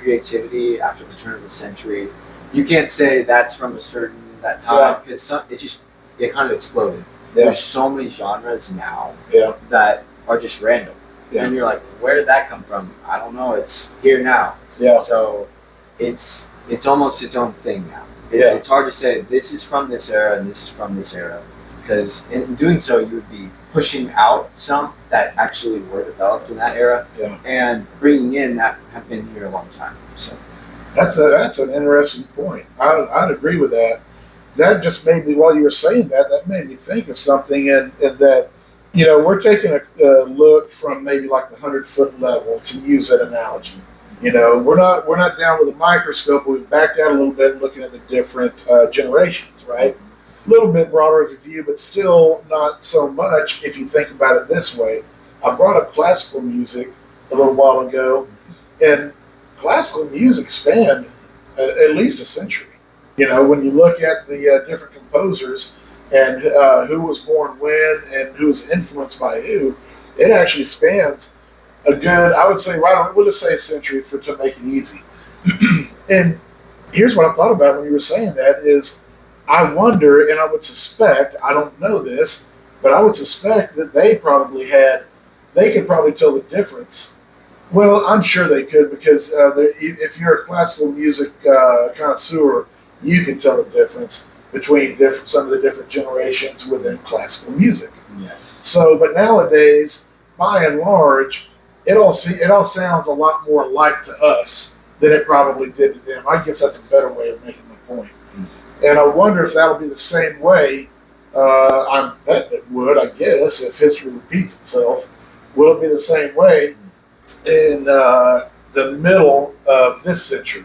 creativity after the turn of the century. You can't say that's from that time because it kind of exploded. Yeah. There's so many genres now Yeah. that are just random. Yeah. And you're like, where did that come from? I don't know. It's here now. Yeah. So it's almost its own thing now. It's hard to say this is from this era and this is from this era, because in doing so you would be pushing out some that actually were developed in that era, and bringing in that have been here a long time. So that's an interesting point. I'd agree with that. That just made me, while you were saying that made me think of something, and that, we're taking a look from maybe like the 100-foot level, to use that analogy. We're not down with a microscope. We've backed out a little bit, looking at the different generations, right? A little bit broader of a view, but still not so much if you think about it this way. I brought up classical music a little while ago, and classical music spanned at least a century. When you look at the different composers and who was born when and who was influenced by who, it actually spans a good, I would say, we'll just say a century to make it easy. And here's what I thought about when you were saying that is, I wonder, and I would suspect, I don't know this, but I would suspect that they could probably tell the difference. Well, I'm sure they could, because if you're a classical music connoisseur, you can tell the difference between some of the different generations within classical music. Yes. So, but nowadays, by and large, it all sounds a lot more alike to us than it probably did to them. I guess that's a better way of making my point. And I wonder if that'll be the same way. I'm betting it would, I guess, if history repeats itself. Will it be the same way in the middle of this century?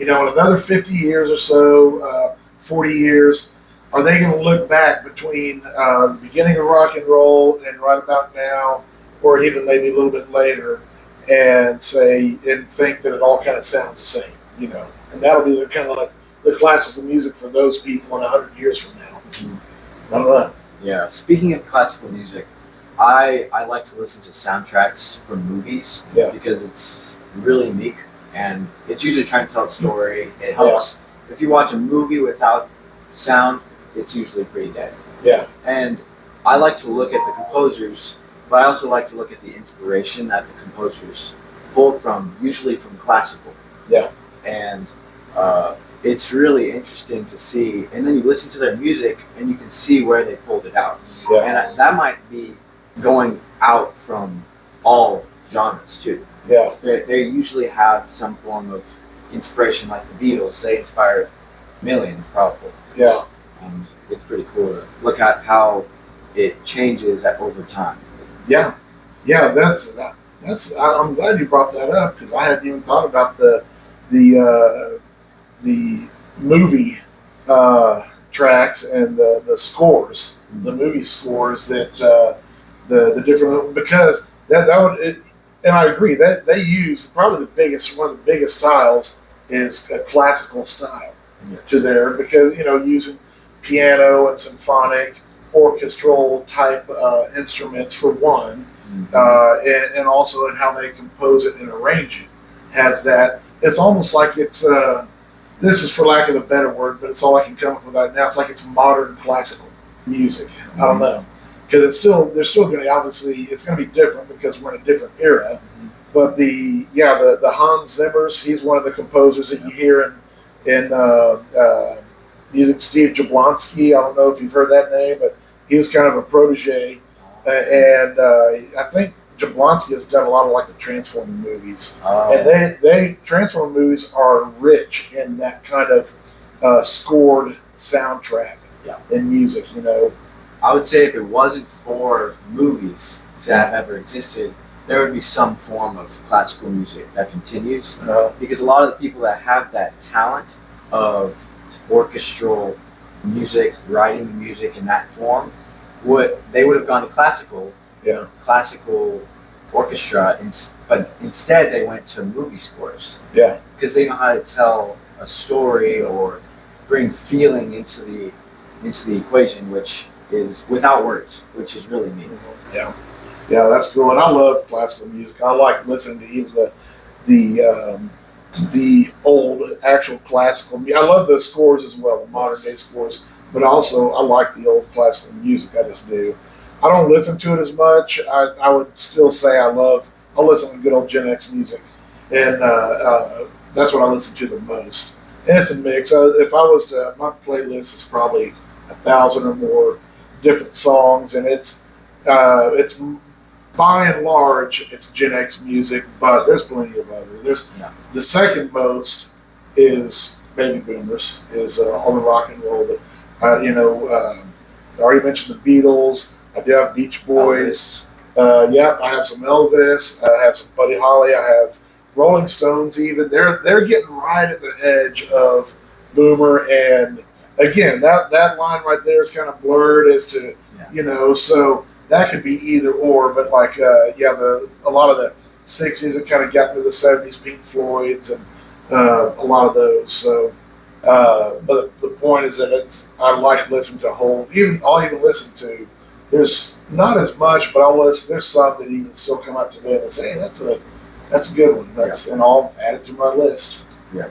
In another 50 years or so, 40 years, are they going to look back between the beginning of rock and roll and right about now, or even maybe a little bit later, and think that it all kind of sounds the same, And that'll be the kind of like the classical music for those people in 100 years from now. I don't know. Yeah. Speaking of classical music, I like to listen to soundtracks from movies because it's really unique, and it's usually trying to tell a story. It helps. If you watch a movie without sound, it's usually pretty dead. Yeah. And I like to look at the composers, but I also like to look at the inspiration that the composers pulled from, usually from classical. Yeah. And it's really interesting to see. And then you listen to their music, and you can see where they pulled it out. Yeah. And that might be going out from all genres too. Yeah. They usually have some form of inspiration, like the Beatles. They inspired millions, probably. Yeah. And it's pretty cool to look at how it changes over time. Yeah. Yeah. That's. I'm glad you brought that up, because I hadn't even thought about the movie tracks and the scores, the movie scores that the different, because that would. And I agree that they use probably one of the biggest styles is a classical style to there, because using piano and symphonic, orchestral type instruments for one, and also in how they compose it and arrange it has that. It's almost like it's this is, for lack of a better word, but it's all I can come up with right now. It's like it's modern classical music. I don't know. Because they're still going to, obviously, it's going to be different because we're in a different era. But the Hans Zimmer's, he's one of the composers that you hear in music. Steve Jablonsky, I don't know if you've heard that name, but he was kind of a protege. And I think Jablonsky has done a lot of like the Transformer movies. And they Transformer movies are rich in that kind of scored soundtrack in music, I would say if it wasn't for movies to have ever existed, there would be some form of classical music that continues. Because a lot of the people that have that talent of orchestral music, writing music in that form, they would have gone to classical orchestra, but instead they went to movie scores. Yeah. Because they know how to tell a story or bring feeling into the equation, which is without words, which is really neat. Yeah, that's cool. And I love classical music. I like listening to even the old actual classical. I love the scores as well, the modern day scores, but also I like the old classical music. I just do. I don't listen to it as much. I would still say I'll listen to good old Gen X music, and that's what I listen to the most. And it's a mix. If I was to, my playlist is probably 1,000 or more different songs, and it's by and large it's Gen X music, but there's plenty of others. The second most is Baby Boomers, is all the rock and roll that I already mentioned the Beatles. I do have Beach Boys. I have some Elvis. I have some Buddy Holly. I have Rolling Stones. Even they're getting right at the edge of Boomer, and again that line right there is kind of blurred as to so that could be either or. But like a lot of the '60s that kind of got into the '70s, Pink Floyd's and a lot of those. So, but the point is that I like listening to I'll even listen to. There's not as much, but I'll listen. There's some that even still come up today and say, "Hey, that's a good one." And I'll add it to my list. Yeah.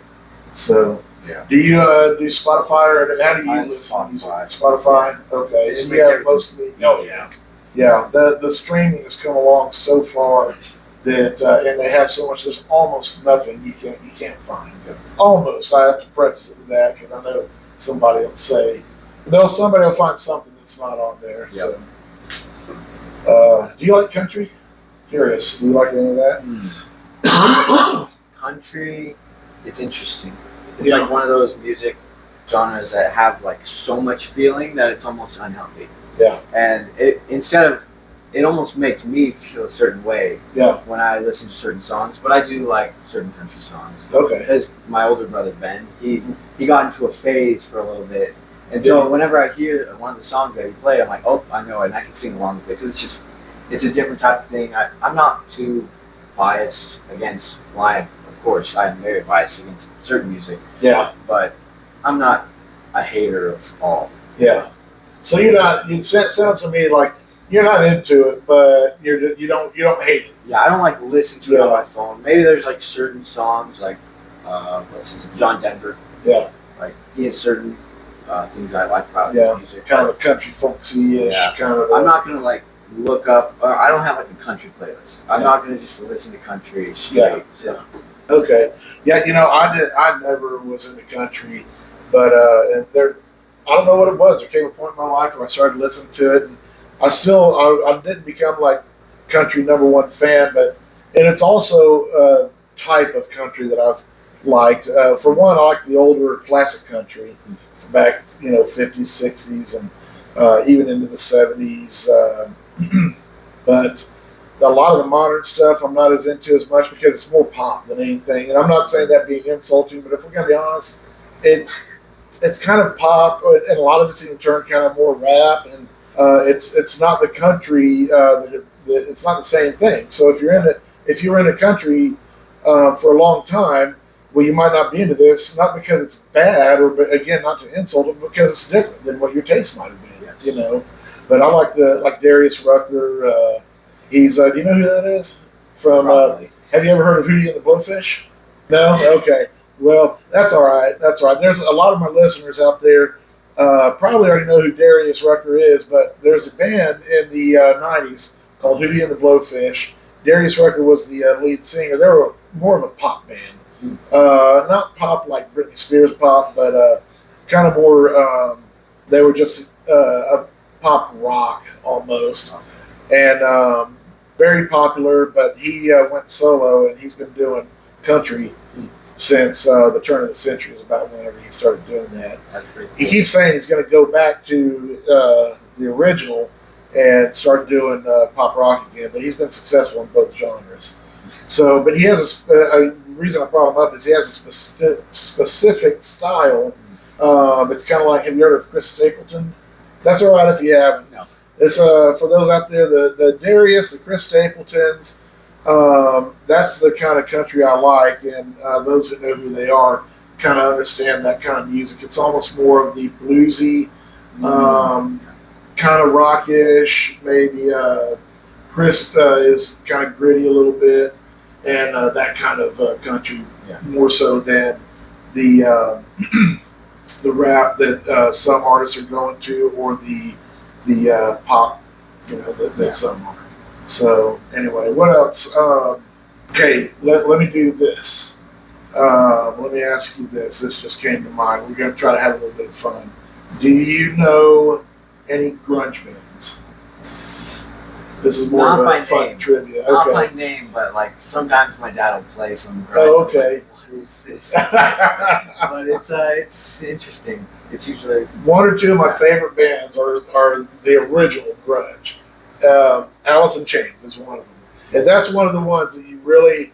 So, do you do Spotify, or how do you listen to music? Spotify. Okay. And you have mostly. Oh yeah. Yeah. The streaming has come along so far that and they have so much. There's almost nothing you can't find. Almost. I have to preface it with that because I know somebody will say somebody will find something that's not on there. Yep. So, do you like country? Curious. Do you like any of that? Country, it's interesting. It's like one of those music genres that have like so much feeling that it's almost unhealthy. Yeah. And it almost makes me feel a certain way when I listen to certain songs, but I do like certain country songs. Okay. Because my older brother Ben, he got into a phase for a little bit. And so whenever I hear one of the songs that he played, I'm like, oh, I know it, and I can sing along with it because it's a different type of thing. I'm not too biased against live. Of course, I'm very biased against certain music. Yeah. But I'm not a hater of all. Yeah. So you're not. It sounds to me like you're not into it, but you don't hate it. Yeah, I don't like listen to it on my phone. Maybe there's like certain songs like what's his name? John Denver. Yeah. Like he has certain things that I like about his music. Kind of a country folksy-ish kind of. I'm not gonna like look up. I don't have like a country playlist. I'm not gonna just listen to country straight. Yeah. Okay. Yeah. I never was into country, but and there, I don't know what it was. There came a point in my life where I started listening to it, and I didn't become like country '1 fan, and it's also a type of country that I've liked. For one, I like the older classic country from back, 50s, 60s, and even into the 70s. But a lot of the modern stuff I'm not as into as much because it's more pop than anything. And I'm not saying that being insulting, but if we're going to be honest, it's kind of pop, and a lot of it's even turned kind of more rap, and it's not the country. It's not the same thing. So if you're in a country for a long time, well, you might not be into this, not because it's bad, but again, not to insult it, because it's different than what your taste might have been. Yes. But I like Darius Rucker. He's do you know who that is? From have you ever heard of Hootie and the Blowfish? No? Okay. Well, that's all right. That's all right. There's a lot of my listeners out there probably already know who Darius Rucker is, but there's a band in the 90s called Hootie and the Blowfish. Darius Rucker was the lead singer. They were more of a pop band. Not pop like Britney Spears pop, but kind of more, they were just a pop rock almost. And very popular, but he went solo, and he's been doing country since the turn of the century is about whenever he started doing that. That's pretty cool. He keeps saying he's going to go back to the original and start doing pop rock again, but he's been successful in both genres. So, but he has a reason I brought him up is he has a specific style. It's kind of like, have you heard of Chris Stapleton? That's all right if you haven't. No. It's for those out there, the Darius, the Chris Stapletons. That's the kind of country I like, and those who know who they are kind of understand that kind of music. It's almost more of the bluesy, kind of rockish. Maybe Chris is kind of gritty a little bit, and that kind of country Yeah. more so than the the rap that some artists are going to, or the pop, that some are. So anyway, what else? Okay, let me do this. Let me ask you this. This just came to mind. We're going to try to have a little bit of fun. Do you know any grunge bands? This is more Not of by a fun name. trivia. Not Okay. by name, but like sometimes my dad will play some grunge. Oh, okay. What is this? But it's interesting. It's usually One or two of my favorite bands are the original grunge. Alice in Chains is one of them, and that's one of the ones that you really.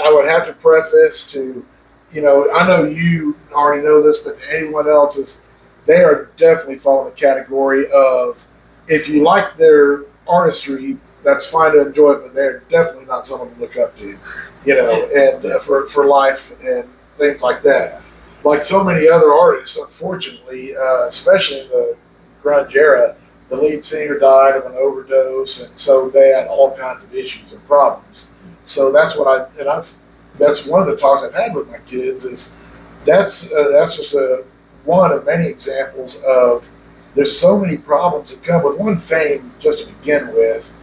I would have to preface to, I know you already know this, but anyone else is, they are definitely fall in the category of, if you like their artistry, that's fine to enjoy it, but they're definitely not someone to look up to, and for life and things like that. Like so many other artists, unfortunately, especially in the grunge era, the lead singer died of an overdose, and so they had all kinds of issues and problems. So that's what that's one of the talks I've had with my kids is that's just one of many examples of there's so many problems that come with one, fame just to begin with,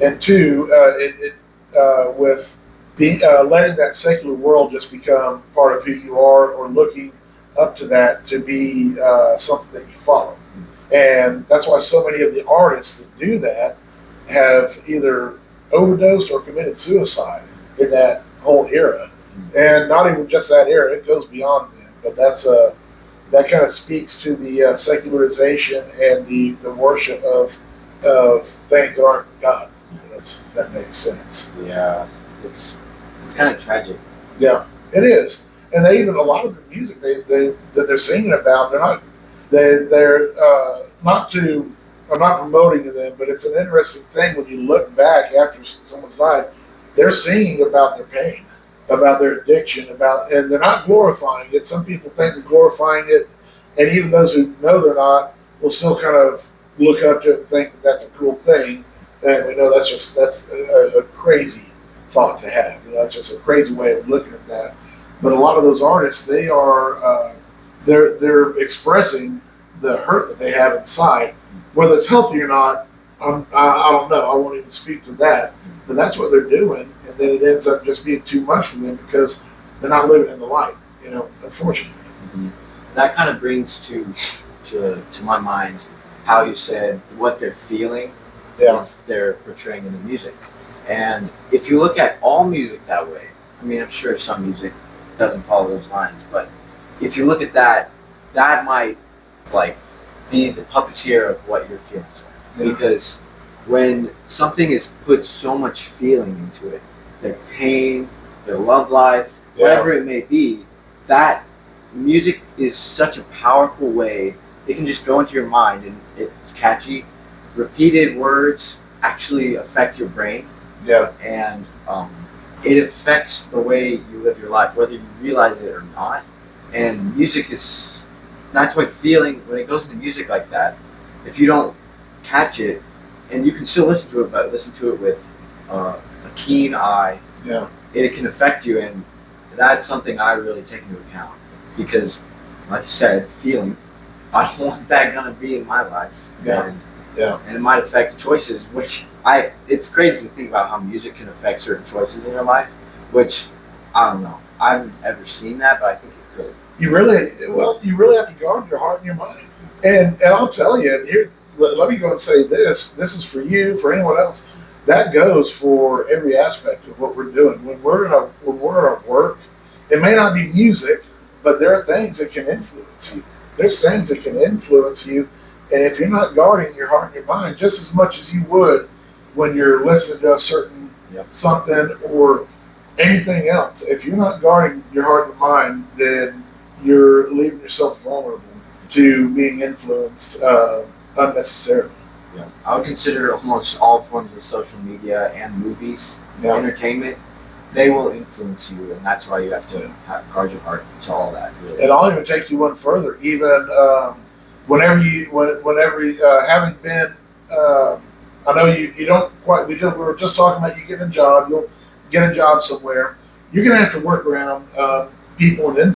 and two with letting that secular world just become part of who you are, or looking up to that to be something that you follow. And that's why so many of the artists that do that have either overdosed or committed suicide in that whole era. And not even just that era, it goes beyond then. But that kind of speaks to the secularization and the worship of things that aren't God. If that makes sense. yeah. It's kind of tragic. Yeah, it is. And they even, a lot of the music that they're singing about, they're not to. I'm not promoting them, but it's an interesting thing when you look back after someone's died. They're singing about their pain, about their addiction, and they're not glorifying it. Some people think they're glorifying it, and even those who know they're not will still kind of look up to it and think that that's a cool thing. And we know that's a crazy thought to have. That's just a crazy way of looking at that. But a lot of those artists, they are they're expressing the hurt that they have inside, whether it's healthy or not. I don't know. I won't even speak to that. But that's what they're doing, and then it ends up just being too much for them because they're not living in the light. Unfortunately. Mm-hmm. That kind of brings to my mind how you said what they're feeling is they're portraying in the music. And if you look at all music that way, I mean, I'm sure some music doesn't follow those lines, but if you look at that, that might be the puppeteer of what your feelings are. Yeah. Because when something is put so much feeling into it, their pain, their love life, whatever it may be, that music is such a powerful way. It can just go into your mind, and it's catchy. Repeated words actually affect your brain. Yeah. And it affects the way you live your life, whether you realize it or not. And music that's why feeling, when it goes into music like that, if you don't catch it, and you can still listen to it, but listen to it with a keen eye, it can affect you. And that's something I really take into account. Because, like you said, feeling, I don't want that going to be in my life. And it might affect choices, which it's crazy to think about how music can affect certain choices in your life, which I don't know. I haven't ever seen that, but I think it could. You really have to guard your heart and your mind. And I'll tell you, here, let me go and say this. This is for you, for anyone else. That goes for every aspect of what we're doing. When we're at work, it may not be music, but there are things that can influence you. There's things that can influence you. And if you're not guarding your heart and your mind just as much as you would when you're listening to a certain something or anything else, if you're not guarding your heart and mind, then you're leaving yourself vulnerable to being influenced unnecessarily. Yeah. I would consider almost all forms of social media and movies, entertainment, they will influence you, and that's why you have to guard your heart to all that. Really. And I'll even take you one further. Even whenever having been, I know you don't quite. We were just talking about you getting a job. You'll get a job somewhere, you're going to have to work around people and